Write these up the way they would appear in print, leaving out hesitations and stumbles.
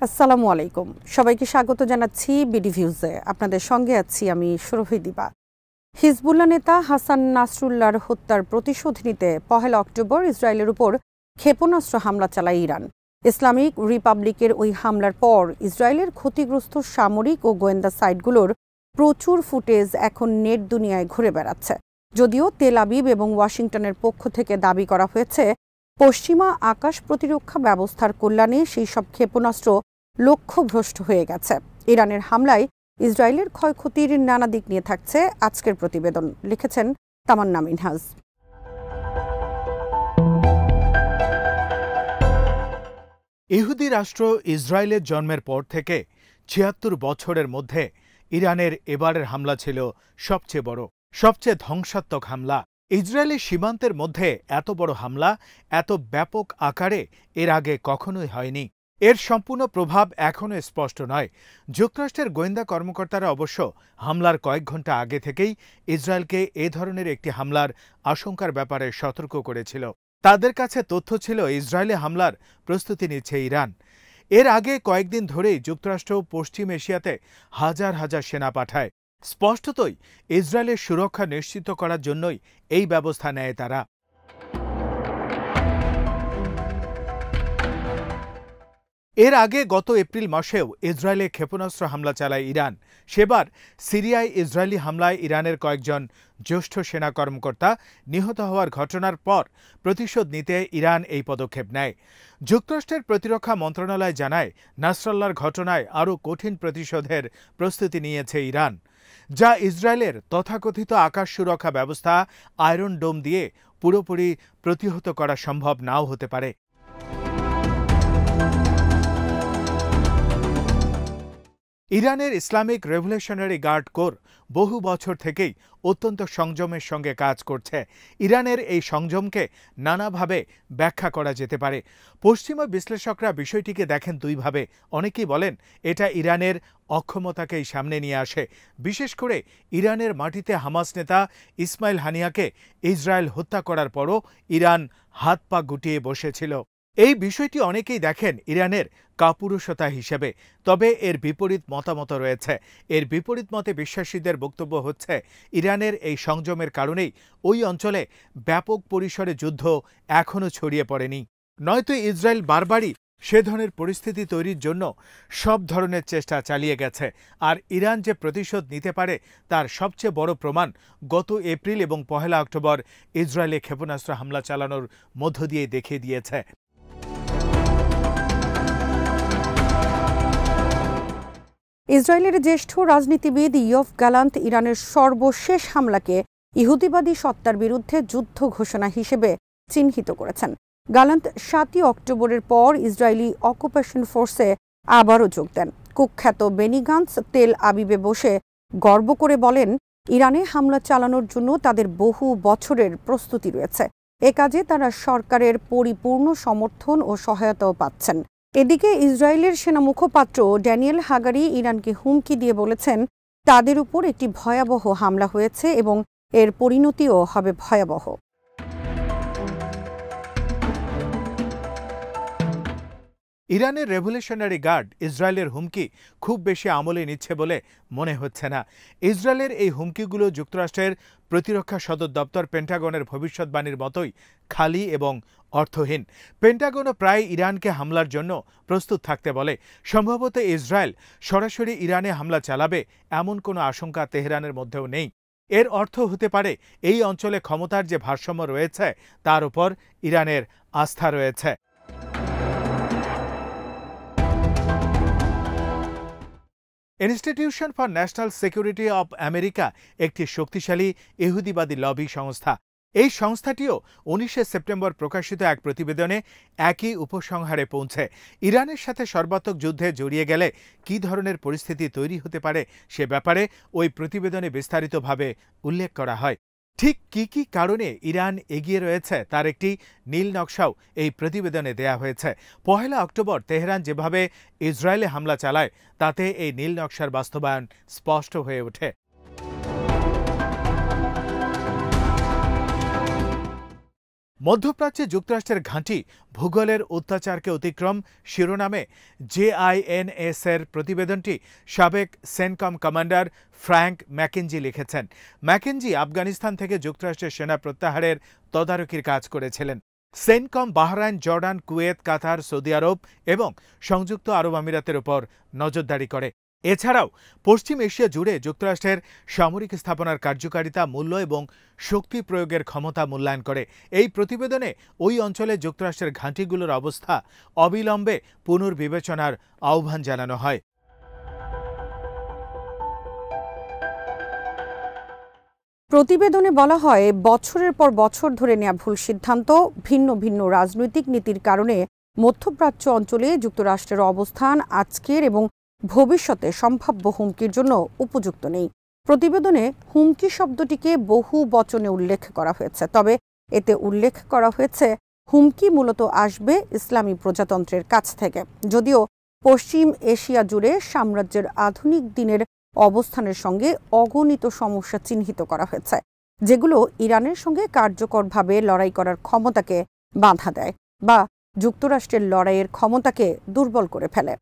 আসসালামু আলাইকুম। সবাইকে স্বাগত জানাচ্ছি বিডি ভিউজে। আপনাদের সঙ্গে আছি আমি সুরভি দিবা। হিজবুল্লাহ নেতা হাসান নাসরুল্লাহর হত্যার প্রতিশোধ নিতে 1 অক্টোবর ইসরায়েলের উপর ক্ষেপণাস্ত্র হামলা চালায় ইরান। ইসলামিক রিপাবলিকের ওই হামলার পর ইসরায়েলের ক্ষতিগ্রস্ত সামরিক ও গোয়েন্দা সাইটগুলোর প্রচুর ফুটেজ এখন নেট দুনিয়ায় ঘুরে বেড়াচ্ছে। যদিও তেল আবিব এবং ওয়াশিংটনের পক্ষ থেকে দাবি করা হয়েছে পশ্চিমা আকাশ প্রতিরক্ষা ব্যবস্থার কল্যাণে সেই সব ক্ষেপণাস্ত্র লক্ষ্যভ্রষ্ট হয়ে গেছে। ইরানের হামলায় ইসরায়েলের ক্ষয়ক্ষতির নানা দিক নিয়ে থাকছে আজকের প্রতিবেদন, লিখেছেন তামান্না মিনহাজ। ইহুদি রাষ্ট্র ইসরায়েলের জন্মের পর থেকে ৭৬ বছরের মধ্যে ইরানের এবারের হামলা ছিল সবচেয়ে বড়, সবচেয়ে ধ্বংসাত্মক হামলা। ইসরায়েলি সীমান্তের মধ্যে এত বড় হামলা এত ব্যাপক আকারে এর আগে কখনোই হয়নি। এর সম্পূর্ণ প্রভাব এখনও স্পষ্ট নয়। যুক্তরাষ্ট্রের গোয়েন্দা কর্মকর্তারা অবশ্য হামলার কয়েক ঘণ্টা আগে থেকেই ইসরায়েলকে এ ধরনের একটি হামলার আশঙ্কার ব্যাপারে সতর্ক করেছিল। তাদের কাছে তথ্য ছিল ইসরায়েলি হামলার প্রস্তুতি নিচ্ছে ইরান। এর আগে কয়েকদিন ধরেই যুক্তরাষ্ট্র পশ্চিম এশিয়াতে হাজার হাজার সেনা পাঠায়। স্পষ্টতই ইসরায়েলের সুরক্ষা নিশ্চিত করার জন্যই এই ব্যবস্থা নেয় তারা। এর আগে গত এপ্রিল মাসেও ইসরায়েলে ক্ষেপণাস্ত্র হামলা চালায় ইরান। সেবার সিরিয়ায় ইসরায়েলি হামলায় ইরানের কয়েকজন জ্যেষ্ঠ সেনা কর্মকর্তা নিহত হওয়ার ঘটনার পর প্রতিশোধ নিতে ইরান এই পদক্ষেপ নেয়। যুক্তরাষ্ট্রের প্রতিরক্ষা মন্ত্রণালয় জানায়, নাসরাল্লাহর ঘটনায় আরও কঠিন প্রতিশোধের প্রস্তুতি নিয়েছে ইরান, যা ইসরায়েলের তথাকথিত আকাশ সুরক্ষা ব্যবস্থা আয়রন ডোম দিয়ে পুরোপুরি প্রতিহত করা সম্ভব নাও হতে পারে। ইরানের ইসলামিক রেভলিউশনারি গার্ড কোর বহু বছর থেকেই অত্যন্ত সংযমের সঙ্গে কাজ করছে। ইরানের এই সংযমকে নানাভাবে ব্যাখ্যা করা যেতে পারে। পশ্চিমা বিশ্লেষকরা বিষয়টিকে দেখেন দুইভাবে। অনেকেই বলেন এটা ইরানের অক্ষমতাকেই সামনে নিয়ে আসে। বিশেষ করে ইরানের মাটিতে হামাস নেতা ইসমাইল হানিয়াকে ইসরায়েল হত্যা করার পরও ইরান হাত পা গুটিয়ে বসেছিল। এই বিষয়টি অনেকেই দেখেন ইরানের কাপুরুষতা হিসেবে। তবে এর বিপরীত মতামত রয়েছে। এর বিপরীত মতে বিশ্বাসীদের বক্তব্য হচ্ছে, ইরানের এই সংযমের কারণেই ওই অঞ্চলে ব্যাপক পরিসরে যুদ্ধ এখনও ছড়িয়ে পড়েনি। নয়তো ইসরায়েল বারবারই সে ধরনের পরিস্থিতি তৈরির জন্য সব ধরনের চেষ্টা চালিয়ে গেছে। আর ইরান যে প্রতিশোধ নিতে পারে তার সবচেয়ে বড় প্রমাণ গত এপ্রিল এবং 1 অক্টোবর ইসরায়েলে ক্ষেপণাস্ত্র হামলা চালানোর মধ্য দিয়ে দেখিয়ে দিয়েছে। ইসরায়েলের জ্যেষ্ঠ রাজনীতিবিদ ইয়োভ গ্যালান্ট ইরানের সর্বশেষ হামলাকে ইহুদিবাদী সত্তার বিরুদ্ধে যুদ্ধ ঘোষণা হিসেবে চিহ্নিত করেছেন। গ্যালান্ট 7 অক্টোবরের পর ইসরায়েলি অকুপেশন ফোর্সে আবারও যোগ দেন। কুখ্যাত বেনি গান্টজ তেল আবিবে বসে গর্ব করে বলেন, ইরানে হামলা চালানোর জন্য তাদের বহু বছরের প্রস্তুতি রয়েছে। এ কাজে তারা সরকারের পরিপূর্ণ সমর্থন ও সহায়তাও পাচ্ছেন। এদিকে ইসরায়েলের সেনা মুখপাত্র ড্যানিয়েল হাগারি ইরানকে হুমকি দিয়ে বলেছেন, তাদের উপর একটি ভয়াবহ হামলা হয়েছে এবং এর পরিণতিও হবে ভয়াবহ। ইরানের রেভলিউশনারি গার্ড ইসরায়েলের হুমকি খুব বেশি আমলে নিচ্ছে বলে মনে হচ্ছে না। ইসরায়েলের এই হুমকিগুলো যুক্তরাষ্ট্রের প্রতিরক্ষা সদর দপ্তর পেন্টাগনের ভবিষ্যৎবাণীর মতোই খালি এবং অর্থহীন। পেন্টাগনও প্রায় ইরানকে হামলার জন্য প্রস্তুত থাকতে বলে। সম্ভবত ইসরায়েল সরাসরি ইরানে হামলা চালাবে এমন কোনো আশঙ্কা তেহরানের মধ্যেও নেই। এর অর্থ হতে পারে এই অঞ্চলে ক্ষমতার যে ভারসাম্য রয়েছে তার উপর ইরানের আস্থা রয়েছে। Institution for national security of America একটি শক্তিশালী ইহুদিবাদী লবি সংস্থা। এই সংস্থাটিও 19 সেপ্টেম্বর প্রকাশিত এক প্রতিবেদনে একই উপসংহারে পৌঁছে। ইরানের সাথে সর্বাত্মক যুদ্ধে জড়িয়ে গেলে কী ধরনের পরিস্থিতি তৈরি হতে পারে সে ব্যাপারে ওই প্রতিবেদনে বিস্তারিতভাবে উল্লেখ করা হয়। ঠিক কী কারণে ইরান এগিয়ে রয়েছে তার একটি নীল নকশাও এই প্রতিবেদনে দেয়া হয়েছে। 1 অক্টোবর তেহরান যেভাবে ইসরায়েলে হামলা চালায় তাতে এই নীল নকশার বাস্তবায়ন স্পষ্ট হয়ে ওঠে। মধ্যপ্রাচ্যে যুক্তরাষ্ট্রের ঘাঁটি ভূগোলের অত্যাচারকে অতিক্রম শিরোনামে JINS এর প্রতিবেদনটি সাবেক সেনকম কমান্ডার ফ্র্যাঙ্ক ম্যাকেঞ্জি লিখেছেন। ম্যাকেঞ্জি আফগানিস্তান থেকে যুক্তরাষ্ট্রের সেনা প্রত্যাহারের তদারকির কাজ করেছিলেন। সেনকম বাহরাইন, জর্ডান, কুয়েত, কাতার, সৌদি আরব এবং সংযুক্ত আরব আমিরাতের উপর নজরদারি করে। এছাড়াও পশ্চিম এশিয়া জুড়ে যুক্তরাষ্ট্রের সামরিক স্থাপনার কার্যকারিতা, মূল্য এবং শক্তি প্রয়োগের ক্ষমতা মূল্যায়ন করে। এই প্রতিবেদনে ওই অঞ্চলে যুক্তরাষ্ট্রের ঘাঁটিগুলোর অবস্থা অবিলম্বে পুনর্বিবেচনার আহ্বান জানানো হয়। প্রতিবেদনে বলা হয়, বছরের পর বছর ধরে নেওয়া ভুল সিদ্ধান্ত, ভিন্ন ভিন্ন রাজনৈতিক নীতির কারণে মধ্যপ্রাচ্য অঞ্চলে যুক্তরাষ্ট্রের অবস্থান আজকের এবং ভবিষ্যতে সম্ভাব্য হুমকির জন্য উপযুক্ত নেই। প্রতিবেদনে হুমকি শব্দটিকে বহু বচনে উল্লেখ করা হয়েছে, তবে এতে উল্লেখ করা হয়েছে হুমকি মূলত আসবে ইসলামী প্রজাতন্ত্রের কাছ থেকে। যদিও পশ্চিম এশিয়া জুড়ে সাম্রাজ্যের আধুনিক দিনের অবস্থানের সঙ্গে অগণিত সমস্যা চিহ্নিত করা হয়েছে, যেগুলো ইরানের সঙ্গে কার্যকরভাবে লড়াই করার ক্ষমতাকে বাধা দেয় বা যুক্তরাষ্ট্রের লড়াইয়ের ক্ষমতাকে দুর্বল করে ফেলে।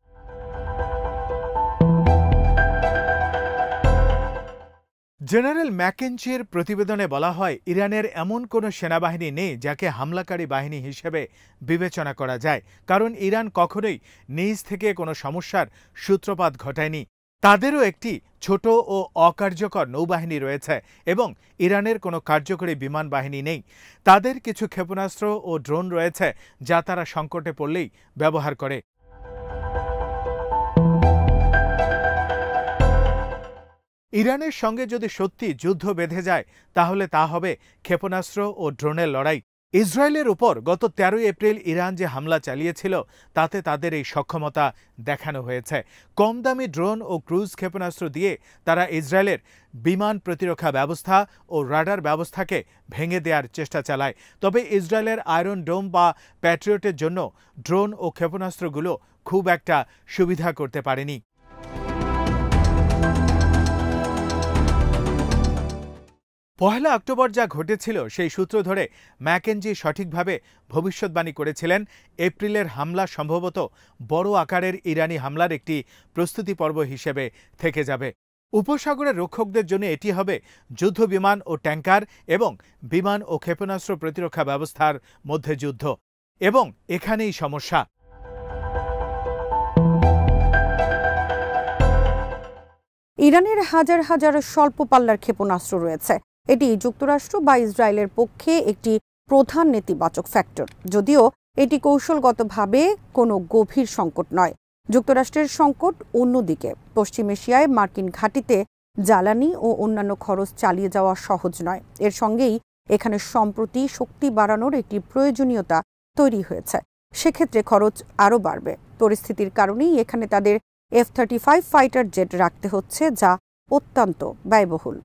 জেনারেল ম্যাকেঞ্জির প্রতিবেদনে বলা হয়, ইরানের এমন কোনো সেনাবাহিনী নেই যাকে হামলাকারী বাহিনী হিসেবে বিবেচনা করা যায়, কারণ ইরান কখনোই নিজ থেকে কোনো সমস্যার সূত্রপাত ঘটায়নি। তাদেরও একটি ছোট ও অকার্যকর নৌবাহিনী রয়েছে এবং ইরানের কোনো কার্যকরী বিমান বাহিনী নেই। তাদের কিছু ক্ষেপণাস্ত্র ও ড্রোন রয়েছে যা তারা সংকটে পড়লেই ব্যবহার করে। ইরানের সঙ্গে যদি সত্যি যুদ্ধ বেঁধে যায় তাহলে তা হবে ক্ষেপণাস্ত্র ও ড্রোনের লড়াই। ইসরায়েলের উপর গত 13 এপ্রিল ইরান যে হামলা চালিয়েছিল তাতে তাদের এই সক্ষমতা দেখানো হয়েছে। কম দামি ড্রোন ও ক্রুজ ক্ষেপণাস্ত্র দিয়ে তারা ইসরায়েলের বিমান প্রতিরক্ষা ব্যবস্থা ও রাডার ব্যবস্থাকে ভেঙে দেওয়ার চেষ্টা চালায়। তবে ইসরায়েলের আয়রন ডোম বা প্যাট্রিয়টের জন্য ড্রোন ও ক্ষেপণাস্ত্রগুলো খুব একটা সুবিধা করতে পারেনি। পহেলা অক্টোবর যা ঘটেছিল সেই সূত্র ধরে ম্যাকেঞ্জি সঠিকভাবে ভবিষ্যৎবাণী করেছিলেন, এপ্রিলের হামলা সম্ভবত বড় আকারের ইরানি হামলার একটি প্রস্তুতি পর্ব হিসেবে থেকে যাবে। উপসাগরের রক্ষকদের জন্য এটি হবে যুদ্ধ বিমান ও ট্যাঙ্কার এবং বিমান ও ক্ষেপণাস্ত্র প্রতিরক্ষা ব্যবস্থার মধ্যে যুদ্ধ। এবং এখানেই সমস্যা। ইরানের হাজার হাজার স্বল্প পাল্লার ক্ষেপণাস্ত্র রয়েছে। এটি যুক্তরাষ্ট্র বা ইসরায়েলের পক্ষে একটি প্রধান নেতিবাচক ফ্যাক্টর, যদিও এটি কৌশলগতভাবে কোনো গভীর সংকট নয়। যুক্তরাষ্ট্রের সংকট অন্যদিকে। পশ্চিম এশিয়ায় মার্কিন ঘাঁটিতে জ্বালানি ও অন্যান্য খরচ চালিয়ে যাওয়া সহজ নয়। এর সঙ্গেই এখানে সম্প্রতি শক্তি বাড়ানোর একটি প্রয়োজনীয়তা তৈরি হয়েছে। সেক্ষেত্রে খরচ আরও বাড়বে। পরিস্থিতির কারণেই এখানে তাদের F-35 ফাইটার জেট রাখতে হচ্ছে, যা অত্যন্ত ব্যয়বহুল।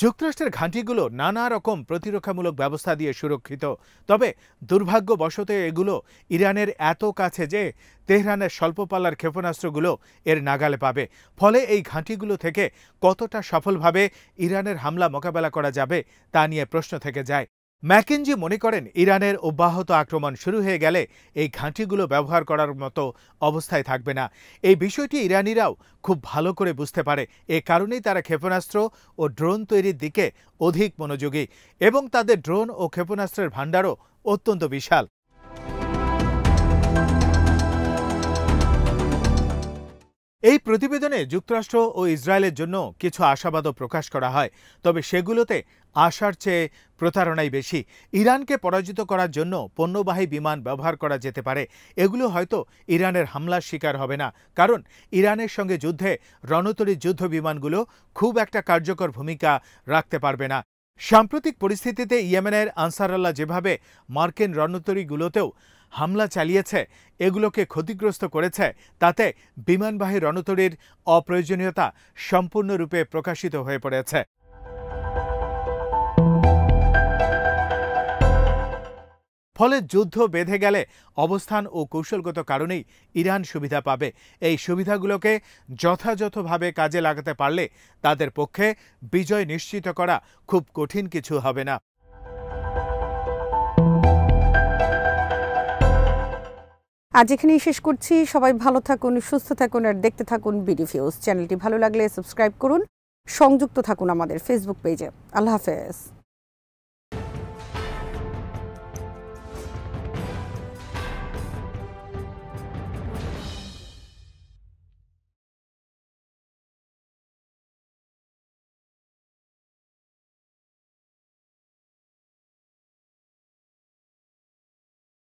যুক্তরাষ্ট্রের ঘাঁটিগুলো নানা রকম প্রতিরক্ষামূলক ব্যবস্থা দিয়ে সুরক্ষিত, তবে দুর্ভাগ্যবশত এগুলো ইরানের এত কাছে যে তেহরানের স্বল্পপাল্লার ক্ষেপণাস্ত্রগুলো এর নাগালে পাবে। ফলে এই ঘাঁটিগুলো থেকে কতটা সফলভাবে ইরানের হামলা মোকাবেলা করা যাবে তা নিয়ে প্রশ্ন থেকে যায়। ম্যাকেঞ্জি মনে করেন, ইরানের অব্যাহত আক্রমণ শুরু হয়ে গেলে এই ঘাঁটিগুলো ব্যবহার করার মতো অবস্থায় থাকবে না। এই বিষয়টি ইরানিরাও খুব ভালো করে বুঝতে পারে। এ কারণেই তারা ক্ষেপণাস্ত্র ও ড্রোন তৈরির দিকে অধিক মনোযোগী এবং তাদের ড্রোন ও ক্ষেপণাস্ত্রের ভাণ্ডারও অত্যন্ত বিশাল। এই প্রতিবেদনে যুক্তরাষ্ট্র ও ইসরায়েলের জন্য কিছু আশাবাদও প্রকাশ করা হয়, তবে সেগুলোতে আশার চেয়ে প্রতারণাই বেশি। ইরানকে পরাজিত করার জন্য পণ্যবাহী বিমান ব্যবহার করা যেতে পারে। এগুলো হয়তো ইরানের হামলার শিকার হবে না, কারণ ইরানের সঙ্গে যুদ্ধে রণতরী যুদ্ধ বিমানগুলো খুব একটা কার্যকর ভূমিকা রাখতে পারবে না। সাম্প্রতিক পরিস্থিতিতে ইয়েমেনের আনসারুল্লাহ যেভাবে মার্কিন রণতরীগুলোতেও হামলা চালিয়েছে, এগুলোকে ক্ষতিগ্রস্ত করেছে, তাতে বিমানবাহী রণতরীর অপ্রয়োজনীয়তা সম্পূর্ণরূপে প্রকাশিত হয়ে পড়েছে। ফলে যুদ্ধ বেঁধে গেলে অবস্থান ও কৌশলগত কারণেই ইরান সুবিধা পাবে। এই সুবিধাগুলোকে যথাযথভাবে কাজে লাগাতে পারলে তাদের পক্ষে বিজয় নিশ্চিত করা খুব কঠিন কিছু হবে না। আজ এখানেই শেষ করছি। সবাই ভালো থাকুন, সুস্থ থাকুন আর দেখতে থাকুন বিডি ভিউজ। চ্যানেলটি ভালো লাগলে সাবস্ক্রাইব করুন, সংযুক্ত থাকুন আমাদের ফেসবুক পেজে। আল্লাহ হাফেজ।